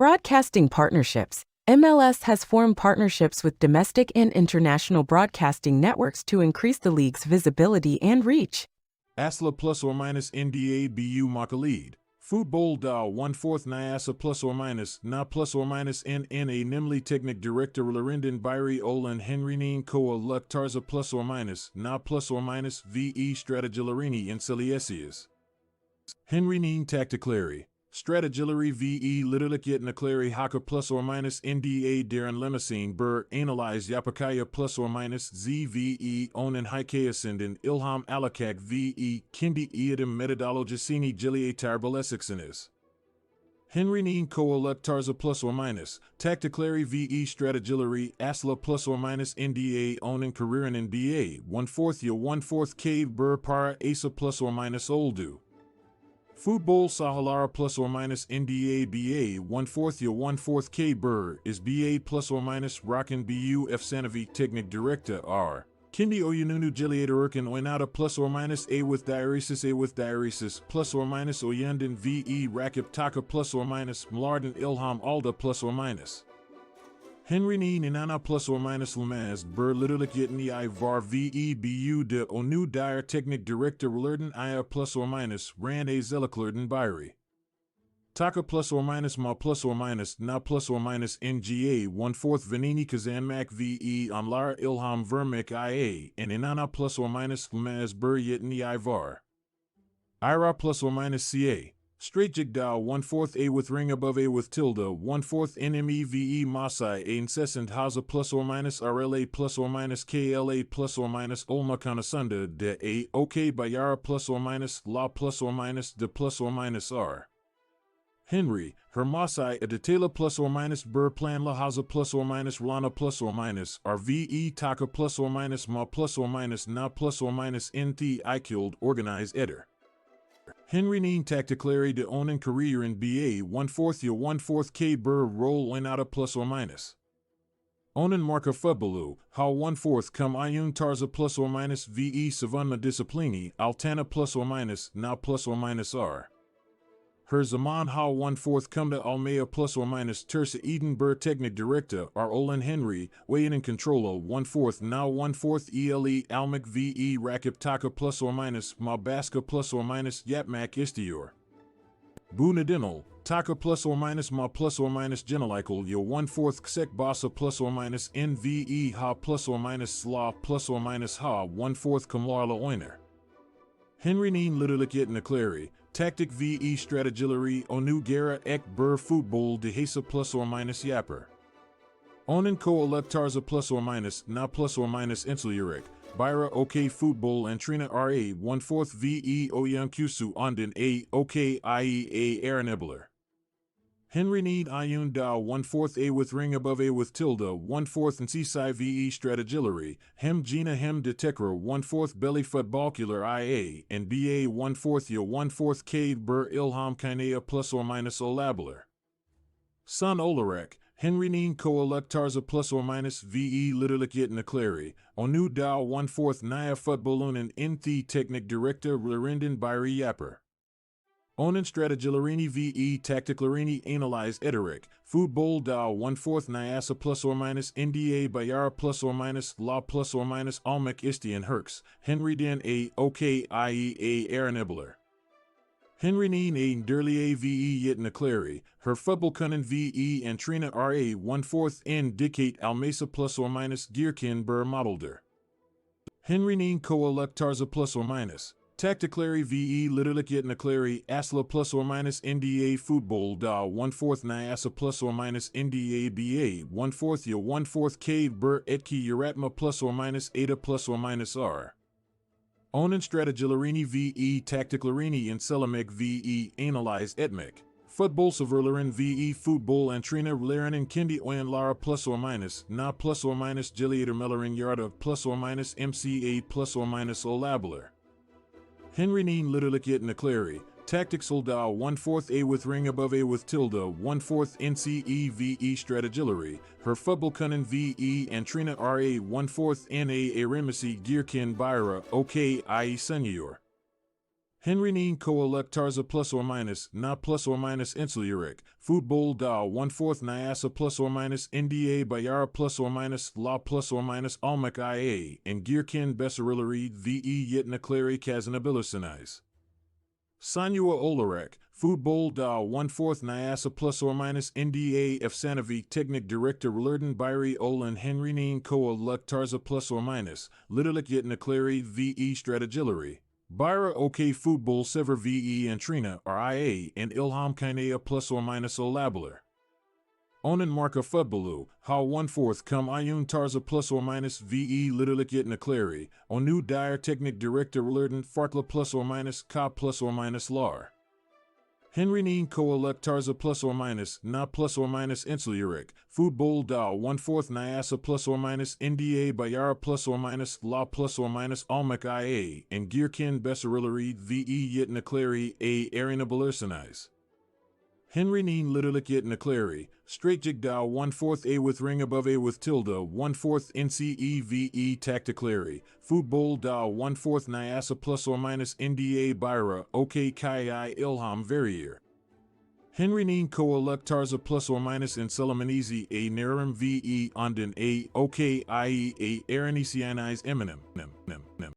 Broadcasting partnerships. MLS has formed partnerships with domestic and international broadcasting networks to increase the league's visibility and reach. ASLA plus or minus NDA BU Makalid. Football da 1/4 Nyasa plus or minus na plus or minus NNA Nimli Technic Director Larindin Byri Olan Henrinin Koa Luk Tarza plus or minus na plus or minus VE Strategilarini in Ciliesius. Henrinin Tacticlary. Strategilary VE Literalikit Naklari Haka plus or minus NDA Darren Lemesine Burr Analyze Yapakaya plus or minus ZVE Onan Haikeasindin Ilham Alakak VE Kindi Eadam Methodologisini Gilia Tarbalesixenis. Henrinin Koaluk Tarza plus or minus Tacticlary VE Strategilary Asla plus or minus NDA Onan Careeran in BA 1/4 Ya 1/4 Cave Burr Para Asa plus or minus Oldu. Football Sahalara plus or minus NDA BA 1/4 Ya 1/4 K Burr is BA plus or minus Rockin BU F Sanovi Technic Director R. Kindi Oyununu Giliator Urkin Oinata plus or minus A with diuresis plus or minus Oyundin VE Rakip Taka plus or minus Mlardin Ilham Alda plus or minus. Henrini Ninana plus or minus Lamaz Burr Literalik Yitni I Var VEBU de Onu Dire Technic Director Lurden Aya plus or minus Rand A Zeliklurden Byri. Taka plus or minus Ma plus or minus Na plus or minus NGA 1/4 Vanini Kazanmak VE Amlara Ilham Vermik IA and Inana plus or minus Lamaz Burr Yitni I Var. Ira plus or minus CA. Straight Jigdao 1/4 A with ring above A with tilde 1/4 NMEVE Masai A incessant Haza plus or minus RLA plus or minus KLA plus or minus Olma Kanasunda de A OK Bayara plus or minus La plus or minus de plus or minus R. Henry, her Masai a Detela plus or minus Burr Plan La Haza plus or minus Rana plus or minus RVE Taka plus or minus Ma plus or minus Na plus or minus NT I killed organize eder. Henrinin Tacticlary de Onan Career in BA 1/4 Ya 1/4 K Burr Roll Oinata plus or minus. Onan Marka Fubalu, How 1/4 Come Ayun Tarza plus or minus VE Savunma Disciplini, Altana plus or minus Na plus or minus R. Her Zaman How 1/4 Come to Almea plus or minus Tersa Eden Burr Technic Director are Olan Henry, Wayan and Controller 1/4 Now 1/4 ELE Almec VE Rakip Taka plus or minus Mabaska plus or minus Yapmak Istior. Bunadinal, Taka plus or minus Ma plus or minus Genelaikal Yo 1/4 Ksek Basa plus or minus NVE Ha plus or minus Sla plus or minus Ha 1/4 Kamlarla Oiner. Henrinin Literalikit Naklari, Tactic VE Strategilary Onu Gera Ek Burr Football de Hesa plus or minus Yapper. Onan Koa Tarza plus or minus Na plus or minus Insuliuric, Byra OK Football and Trina RA 1/4 VE Oyankusu Ondin A OK IEA Aranibler. Henry Need Ayun Da 1/4 A with ring above A with tilde 1/4 and Seaside VE Strategilary, Hem Gina Hem Detekra 1/4 Belly Footballcular IA and BA 1/4 Ya 1/4 Cade Burr Ilham Kinea plus or minus Olabler. Son Olarek, Henry Neen Koaluk Tarza plus or minus VE Literalikit Naklari, Onu Da 1/4 Naya Footballoon and Nthi Technic Director Larindin Byri Yapper. Onan Strategilarini VE Tacticlarini Analyze Ederic, Football Da 1/4 Nyasa plus or minus NDA Bayara plus or minus La plus or minus Almec Istian Herx, Henry Den A OK IEA Aranibler. Henry Neen A Derlier VE Yit Naklari, her Fubbelkunnen VE and Trina RA 1/4 N Dicate Almesa plus or minus Gearkin Burr Modelder. Henry Neen Koaluk Tarza plus or minus. Tacticlary VE Literalikit Naklari Asla plus or minus NDA Football Da 1/4 Nyasa plus or minus NDA BA 1/4 Ya 1/4 Cave Burr Etki Uratma plus or minus Ada plus or minus R. Onan Strategilarini VE Tacticlarini and Selamek VE Analyze Etmek. Football Severlerin VE Football and Trina Laren and Kindi Oyan Lara plus or minus Na plus or minus Giliator Mellerin Yarda plus or minus MCA plus or minus Olabler. Henry Neen Literalikit Naklari, Tactic Soldau 1/4 A with ring above A with tilde 1/4 NCE VE Strategilary, her Fubbelkunnen VE and Trina RA 1/4 NA Aremisi Gearkin Byra OK IE Senior. Henry Neen Koalek Tarza plus or minus Na plus or minus Insulurek, Football Da 1/4 Nyasa plus or minus NDA Bayara plus or minus La plus or minus Almec IA, and Gearkin Besserillery VE Yetna Clary Kazanabilisinais. Sanua Olarek, Football Da 1/4 Nyasa plus or minus NDA F Sanovi Technic Director Lurden Byri Olan Henry Neen Koalek Tarza plus or minus, Littlik Yetna Clary VE Strategillery. Byra OK Football Sever VE and Trina RIA and Ilham Kainea plus or minus Olabeler. Onan Marka Futbalu, How 1/4 Come Ayun Tarza plus or minus VE Littlik Yetna Clary, Onu Dyer Technic Director Lurden Farkla plus or minus Ka plus or minus Lar. Henry Neen Koalek Tarza plus or minus Na plus or minus Insulurek, Football Da 1/4 Nyasa plus or minus NDA Bayara plus or minus La plus or minus Almec IA, and Gearkin Besserillery VE Yetna Clary A Arena Belersinais. Henry Neen Littlik Yetna Clary, Strategic Da 1/4 A with ring above A with tilde 1/4 NCEVE Tacticlary, Football Da 1/4 Nyasa plus or minus NDA Byra OK Kai Ilham Verrier. Henry Neen Koalek Tarza plus or minus in Selamanizi A Naram VE Ondin A OK IE A Aranesianize Eminem.